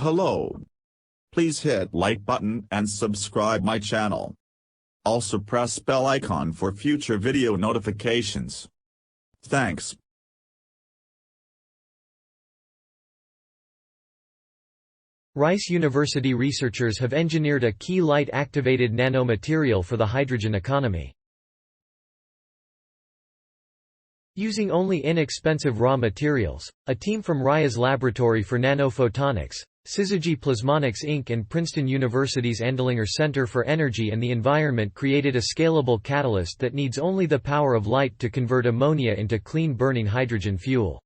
Hello. Please hit like button and subscribe my channel. Also press bell icon for future video notifications. Thanks. Rice University researchers have engineered a key light-activated nanomaterial for the hydrogen economy. Using only inexpensive raw materials, a team from Rice's Laboratory for Nanophotonics, Syzygy Plasmonics Inc. and Princeton University's Andlinger Center for Energy and the Environment created a scalable catalyst that needs only the power of light to convert ammonia into clean-burning hydrogen fuel.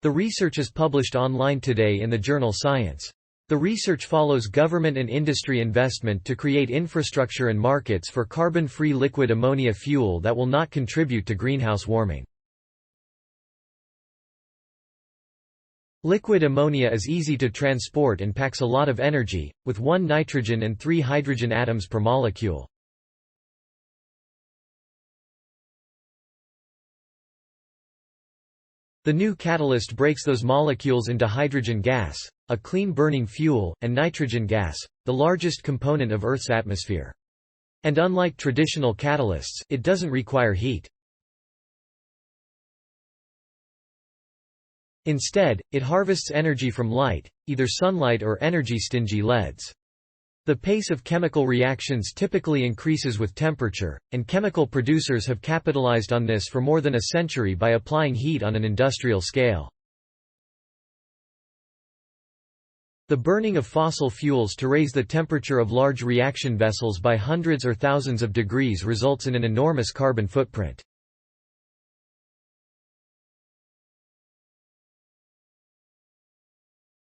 The research is published online today in the journal Science. The research follows government and industry investment to create infrastructure and markets for carbon-free liquid ammonia fuel that will not contribute to greenhouse warming. Liquid ammonia is easy to transport and packs a lot of energy, with 1 nitrogen and 3 hydrogen atoms per molecule. The new catalyst breaks those molecules into hydrogen gas, a clean-burning fuel, and nitrogen gas, the largest component of Earth's atmosphere. And unlike traditional catalysts, it doesn't require heat. Instead, it harvests energy from light, either sunlight or energy-stingy LEDs. The pace of chemical reactions typically increases with temperature, and chemical producers have capitalized on this for more than a century by applying heat on an industrial scale. The burning of fossil fuels to raise the temperature of large reaction vessels by hundreds or thousands of degrees results in an enormous carbon footprint.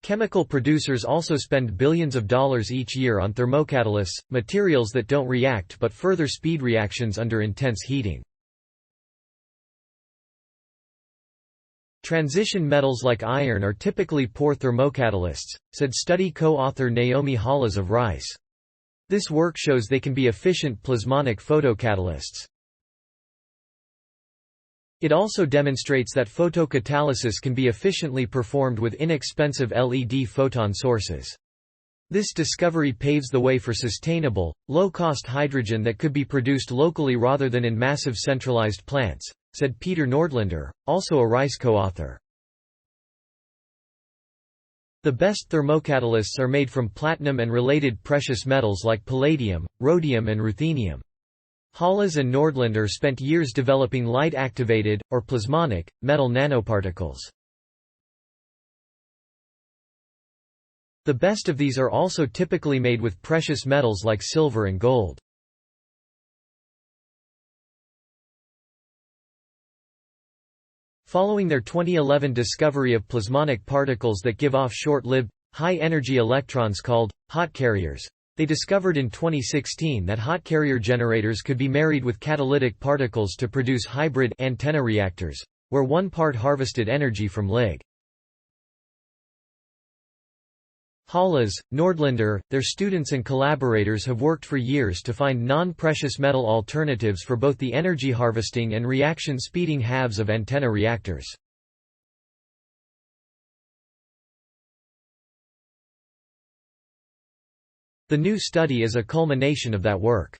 Chemical producers also spend billions of dollars each year on thermocatalysts, materials that don't react but further speed reactions under intense heating. Transition metals like iron are typically poor thermocatalysts, said study co-author Naomi Hollis of Rice. This work shows they can be efficient plasmonic photocatalysts. It also demonstrates that photocatalysis can be efficiently performed with inexpensive LED photon sources. This discovery paves the way for sustainable, low-cost hydrogen that could be produced locally rather than in massive centralized plants, said Peter Nordlander, also a Rice co-author. The best thermocatalysts are made from platinum and related precious metals like palladium, rhodium and ruthenium. Hollis and Nordlander spent years developing light-activated, or plasmonic, metal nanoparticles. The best of these are also typically made with precious metals like silver and gold. Following their 2011 discovery of plasmonic particles that give off short-lived, high-energy electrons called hot carriers, they discovered in 2016 that hot carrier generators could be married with catalytic particles to produce hybrid antenna reactors, where one part harvested energy from Lig. Hollis, Nordlander, their students and collaborators have worked for years to find non-precious metal alternatives for both the energy harvesting and reaction speeding halves of antenna reactors. The new study is a culmination of that work.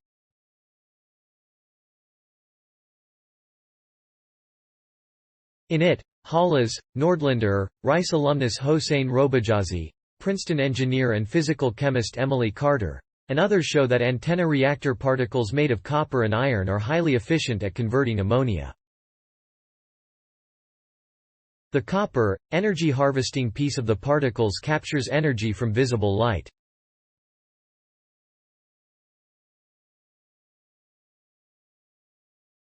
In it, Hollis, Nordlander, Rice alumnus Hossein Robajazi, Princeton engineer and physical chemist Emily Carter, and others show that antenna reactor particles made of copper and iron are highly efficient at converting ammonia. The copper, energy harvesting piece of the particles captures energy from visible light.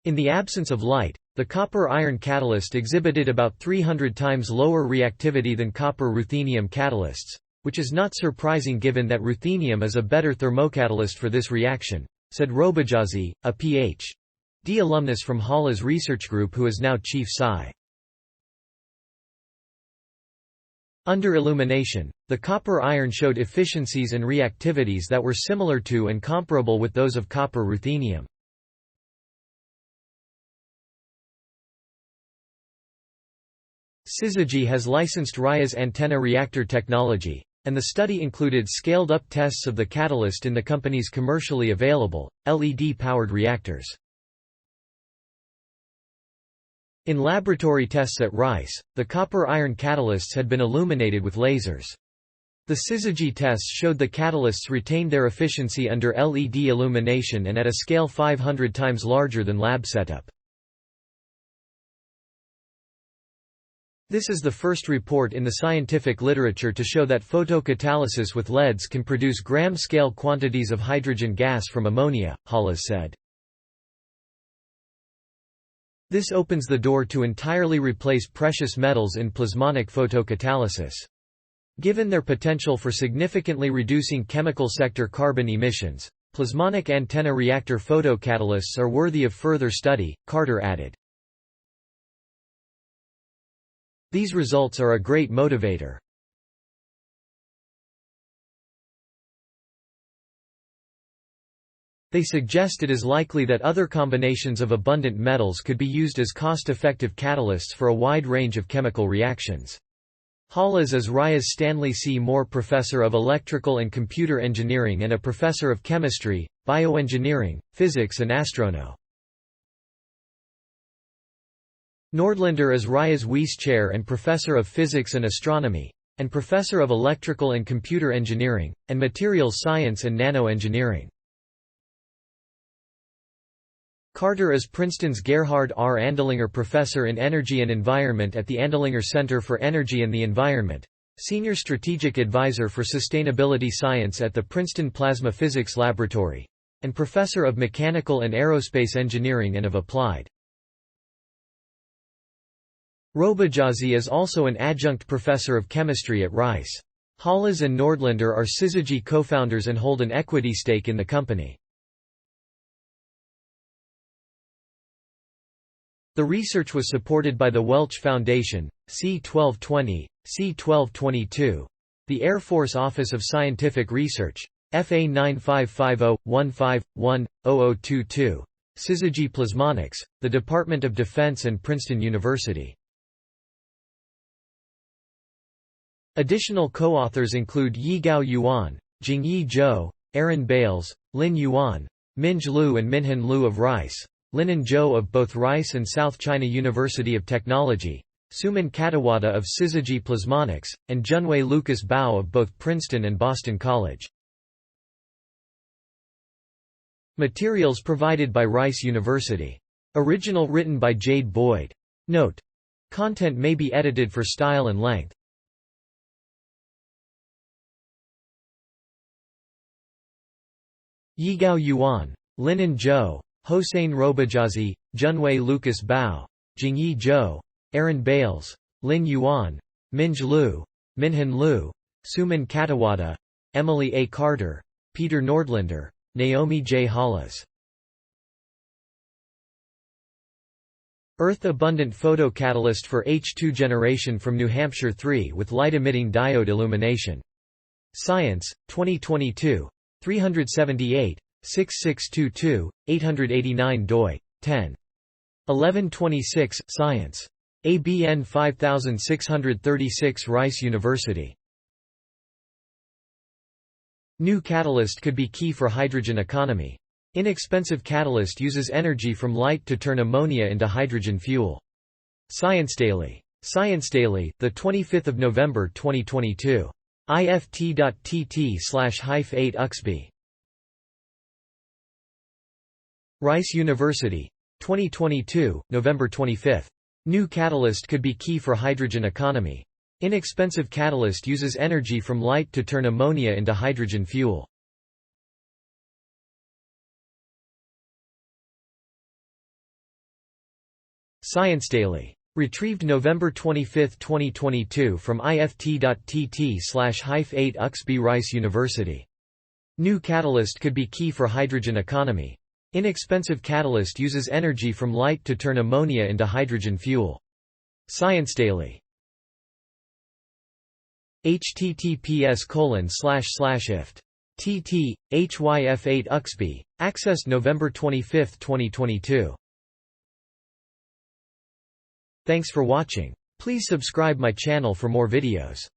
In the absence of light, the copper-iron catalyst exhibited about 300 times lower reactivity than copper-ruthenium catalysts, which is not surprising given that ruthenium is a better thermocatalyst for this reaction, said Robajazi, a Ph.D. alumnus from Hollis research group who is now Chief Sci. Under illumination, the copper-iron showed efficiencies and reactivities that were similar to and comparable with those of copper-ruthenium. Syzygy has licensed Raya's antenna reactor technology, and the study included scaled-up tests of the catalyst in the company's commercially available, LED-powered reactors. In laboratory tests at Rice, the copper-iron catalysts had been illuminated with lasers. The Syzygy tests showed the catalysts retained their efficiency under LED illumination and at a scale 500 times larger than lab setup. This is the first report in the scientific literature to show that photocatalysis with LEDs can produce gram-scale quantities of hydrogen gas from ammonia, Hollis said. This opens the door to entirely replace precious metals in plasmonic photocatalysis. Given their potential for significantly reducing chemical sector carbon emissions, plasmonic antenna reactor photocatalysts are worthy of further study, Carter added. These results are a great motivator. They suggest it is likely that other combinations of abundant metals could be used as cost-effective catalysts for a wide range of chemical reactions. Hollis is Raya's Stanley C. Moore Professor of Electrical and Computer Engineering and a Professor of Chemistry, Bioengineering, Physics and Astrono. Nordlander is Raya's Weiss Chair and Professor of Physics and Astronomy, and Professor of Electrical and Computer Engineering, and Materials Science and Nanoengineering. Carter is Princeton's Gerhard R. Andlinger Professor in Energy and Environment at the Andlinger Center for Energy and the Environment, Senior Strategic Advisor for Sustainability Science at the Princeton Plasma Physics Laboratory, and Professor of Mechanical and Aerospace Engineering and of Applied. Robajazi is also an adjunct professor of chemistry at Rice. Hollis and Nordlander are Syzygy co-founders and hold an equity stake in the company. The research was supported by the Welch Foundation, C-1220, C-1222, the Air Force Office of Scientific Research, FA 9550-15-1-0022, Syzygy Plasmonics, the Department of Defense and Princeton University. Additional co-authors include Yigao Yuan, Jingyi Zhou, Aaron Bales, Lin Yuan, Minj Liu and Minhan Liu of Rice, Linan Zhou of both Rice and South China University of Technology, Suman Katawada of Syzygy Plasmonics, and Junwei Lucas Bao of both Princeton and Boston College. Materials provided by Rice University. Original written by Jade Boyd. Note: content may be edited for style and length. Yigao Yuan, Linan Zhou, Hossein Robajazi, Junwei Lucas Bao, Jingyi Zhou, Aaron Bales, Lin Yuan, Minj Liu, Minhan Liu, Suman Katawada, Emily A. Carter, Peter Nordlander, Naomi J. Hollis. Earth-abundant photocatalyst for H2 generation from New Hampshire 3 with light-emitting diode illumination. Science, 2022, 378, 6622, 889 doi, 10. 1126 Science. ABN 5636 Rice University. New catalyst could be key for hydrogen economy. Inexpensive catalyst uses energy from light to turn ammonia into hydrogen fuel. Science Daily. Science Daily, 25 November 2022. ift.tt/8 Uxby. Rice University. 2022, November 25. New catalyst could be key for hydrogen economy. Inexpensive catalyst uses energy from light to turn ammonia into hydrogen fuel. Science Daily. Retrieved November 25, 2022 from ift.tt/8 Uxby Rice University. New catalyst could be key for hydrogen economy. Inexpensive catalyst uses energy from light to turn ammonia into hydrogen fuel. Science Daily. https://ift.tt, hyf8 Uxby, accessed November 25, 2022. Thanks for watching. Please subscribe my channel for more videos.